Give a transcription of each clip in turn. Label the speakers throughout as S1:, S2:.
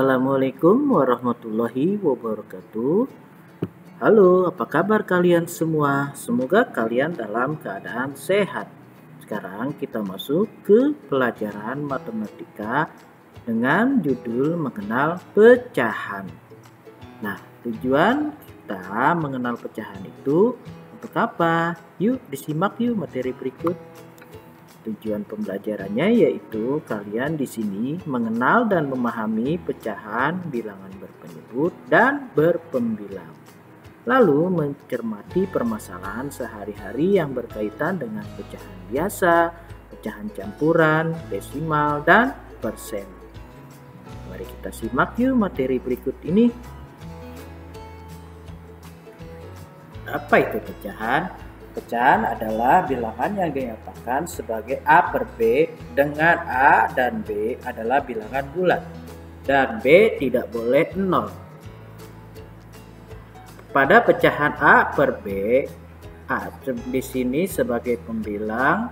S1: Assalamualaikum warahmatullahi wabarakatuh. Halo, apa kabar kalian semua? Semoga kalian dalam keadaan sehat. Sekarang kita masuk ke pelajaran matematika dengan judul mengenal pecahan. Nah, tujuan kita mengenal pecahan itu untuk apa? Yuk disimak yuk materi berikut. Tujuan pembelajarannya yaitu kalian di sini mengenal dan memahami pecahan bilangan berpenyebut dan berpembilang. Lalu mencermati permasalahan sehari-hari yang berkaitan dengan pecahan biasa, pecahan campuran, desimal, dan persen. Mari kita simak yuk materi berikut ini. Apa itu pecahan? Pecahan adalah bilangan yang dinyatakan sebagai A per B dengan A dan B adalah bilangan bulat dan B tidak boleh 0. Pada pecahan A per B, A di sini sebagai pembilang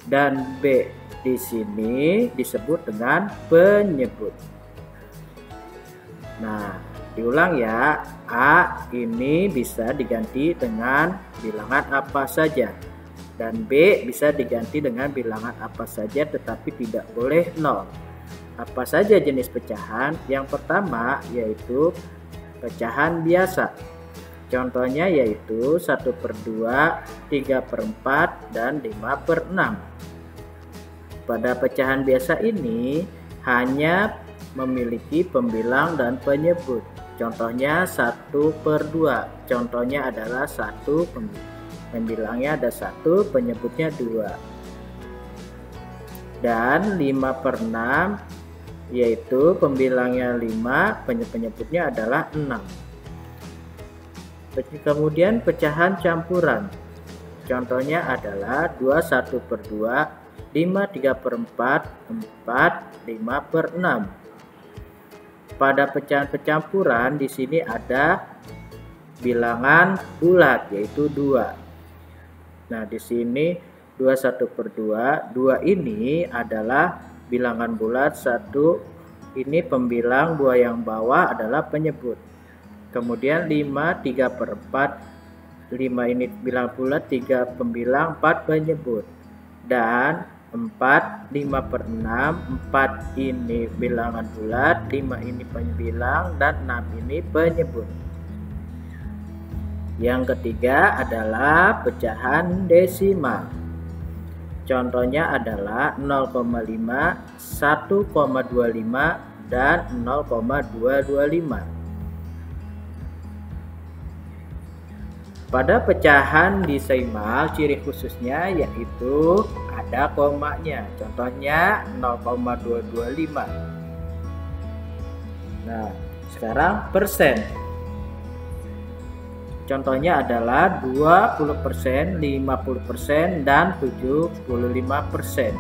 S1: dan B di sini disebut dengan penyebut. Nah, diulang ya, A ini bisa diganti dengan bilangan apa saja dan B bisa diganti dengan bilangan apa saja tetapi tidak boleh 0. Apa saja jenis pecahan? Yang pertama yaitu pecahan biasa. Contohnya yaitu 1/2, 3/4, dan 5/6. Pada pecahan biasa ini hanya memiliki pembilang dan penyebut. Contohnya 1/2. Contohnya adalah 1, pembilangnya ada 1, penyebutnya 2. Dan 5/6 yaitu pembilangnya 5, penyebutnya adalah 6. Kemudian pecahan campuran. Contohnya adalah 2 1/2, 5 3/4, 4 5/6. Pada pecahan pencampuran di sini ada bilangan bulat yaitu 2. Nah, di sini 2 1/2, 2 ini adalah bilangan bulat, 1 ini pembilang, 2 yang bawah adalah penyebut. Kemudian 5 3/4, 5 ini bilangan bulat, 3 pembilang, 4 penyebut. Dan 4 5/6, 4 ini bilangan bulat, 5 ini pembilang, dan 6 ini penyebut. Yang ketiga adalah pecahan desimal. Contohnya adalah 0,5, 1,25, dan 0,225. Pada pecahan desimal, ciri khususnya yaitu ada komanya. Contohnya 0,225. Nah, sekarang persen. Contohnya adalah 20%, 50%, dan 75%.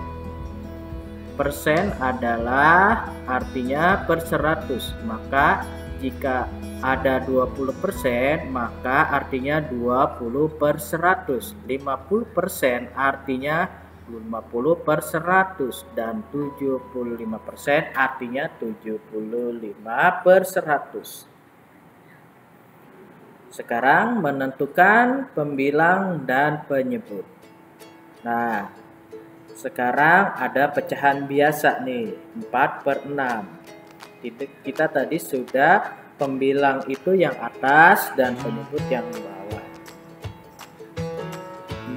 S1: Persen adalah artinya per 100. Maka jika ada 20%, maka artinya 20/100. 50% artinya 50/100 dan 75% artinya 75/100. Sekarang menentukan pembilang dan penyebut. Nah, sekarang ada pecahan biasa nih, 4/6. Kita tadi sudah pembilang itu yang atas dan penyebut yang bawah.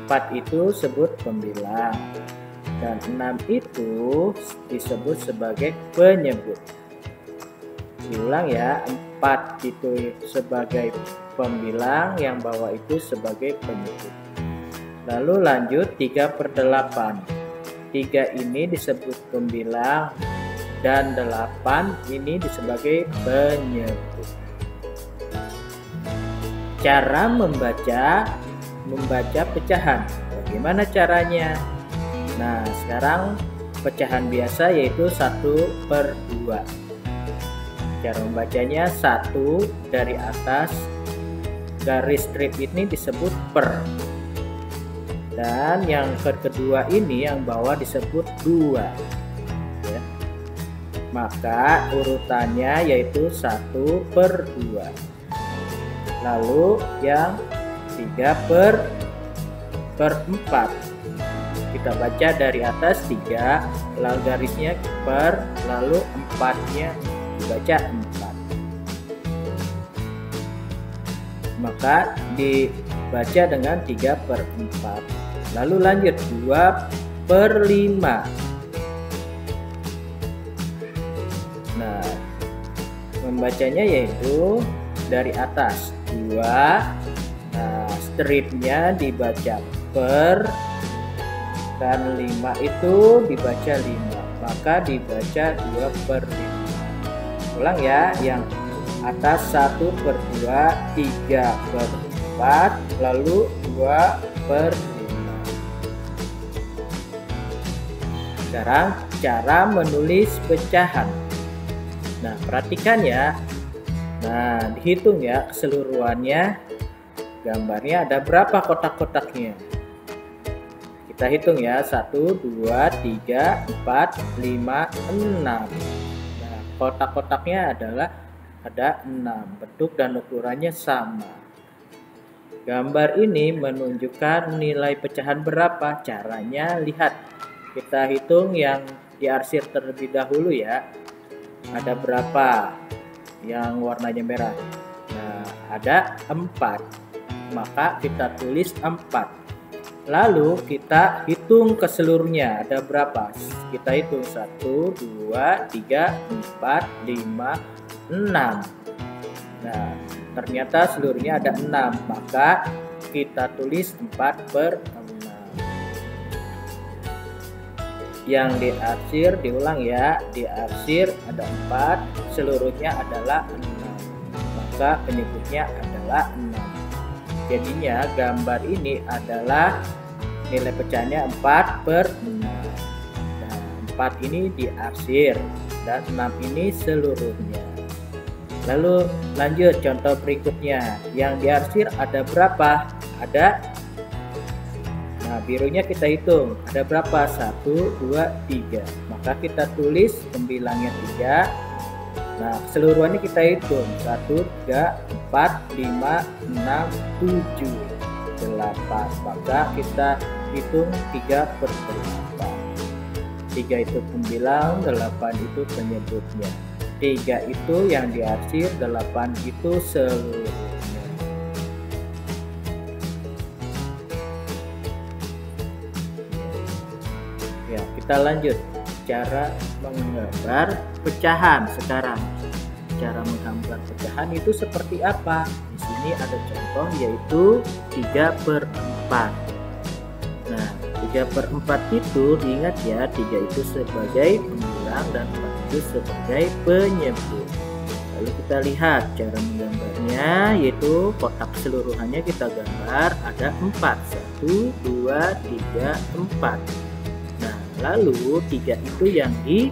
S1: 4 itu sebut pembilang dan 6 itu disebut sebagai penyebut. Diulang ya, 4 itu sebagai pembilang, yang bawah itu sebagai penyebut. Lalu lanjut 3/8. 3 ini disebut pembilang dan 8 ini sebagai penyebut. Cara membaca pecahan. Bagaimana caranya? Nah, sekarang pecahan biasa yaitu 1/2. Cara membacanya 1 dari atas garis strip ini disebut per. Dan yang kedua ini yang bawah disebut 2. maka urutannya yaitu 1/2. Lalu yang 3/4. Kita baca dari atas 3, lalu garisnya per, lalu 4-nya dibaca 4. Maka dibaca dengan 3/4. Lalu lanjut 2/5. Nah, membacanya yaitu dari atas 2. Nah, stripnya dibaca per, dan 5 itu dibaca 5, maka dibaca 2/5. Ulang ya, yang atas 1/2, 3/4, lalu 2/5. Sekarang cara menulis pecahan. Nah, perhatikan ya. Nah, dihitung ya keseluruhannya. Gambarnya ada berapa kotak-kotaknya? Kita hitung ya, 1, 2, 3, 4, 5, 6. Nah, kotak-kotaknya adalah ada 6. Bentuk dan ukurannya sama. Gambar ini menunjukkan nilai pecahan berapa. Caranya lihat. Kita hitung yang diarsir terlebih dahulu ya. Ada berapa yang warnanya merah? Nah, ada 4. Maka kita tulis 4. Lalu kita hitung keseluruhnya ada berapa. Kita hitung 1, 2, 3, 4, 5, 6. Nah, ternyata seluruhnya ada 6. Maka kita tulis 4/6. Yang diarsir diulang ya. Diarsir ada 4, seluruhnya adalah 6. Maka penyebutnya adalah 6. Jadinya gambar ini adalah nilai pecahannya 4/6. Nah, 4 ini diarsir dan 6 ini seluruhnya. Lalu lanjut contoh berikutnya. Yang diarsir ada berapa? Ada. Nah, birunya kita hitung. Ada berapa? 1, 2, 3. Maka kita tulis pembilangnya 3. Nah, keseluruhannya kita hitung 1, 3, 4, 5, 6, 7, 8. Maka kita hitung 3/8. 3 itu pembilang, 8 itu penyebutnya. 3 itu yang diarsir, 8 itu seluruhnya. Ya, kita lanjut. Cara menggambar pecahan sekarang. Cara menggambar pecahan itu seperti apa? Di sini ada contoh yaitu 3/4. Nah, 3/4 itu diingat ya, 3 itu sebagai pembilang dan 4 itu sebagai penyebut. Lalu kita lihat cara menggambarnya yaitu kotak keseluruhannya kita gambar ada 4. 1, 2, 3, 4. Lalu 3 itu yang diarsir.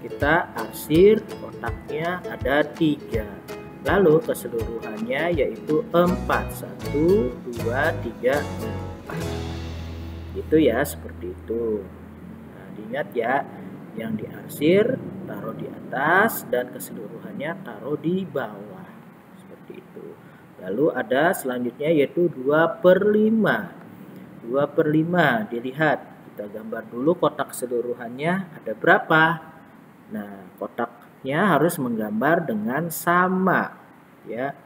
S1: Kita arsir kotaknya ada 3. Lalu keseluruhannya yaitu 4. 1, 2, 3, 4. Itu ya, seperti itu. Nah, diingat ya, yang diarsir taruh di atas dan keseluruhannya taruh di bawah. Seperti itu. Lalu ada selanjutnya yaitu 2/5. 2/5 dilihat, kita gambar dulu kotak keseluruhannya ada berapa. Nah, kotaknya harus menggambar dengan sama ya,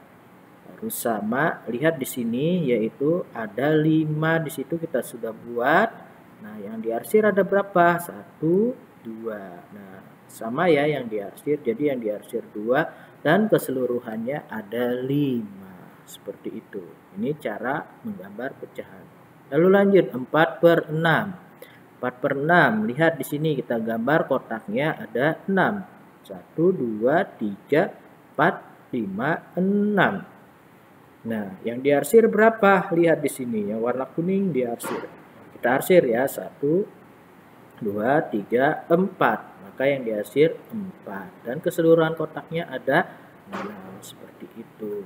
S1: harus sama. Lihat di sini yaitu ada 5 di situ kita sudah buat. Nah, yang diarsir ada berapa? 1, 2. Nah, sama ya yang diarsir, jadi yang diarsir 2 dan keseluruhannya ada 5. Seperti itu. Ini cara menggambar pecahan. Lalu lanjut 4/6. 4/6. Lihat di sini kita gambar kotaknya ada 6. 1, 2, 3, 4, 5, 6. Nah, yang diarsir berapa? Lihat di sini yang warna kuning diarsir. Kita arsir ya, 1, 2, 3, 4. Maka yang diarsir 4 dan keseluruhan kotaknya ada 6. Seperti itu.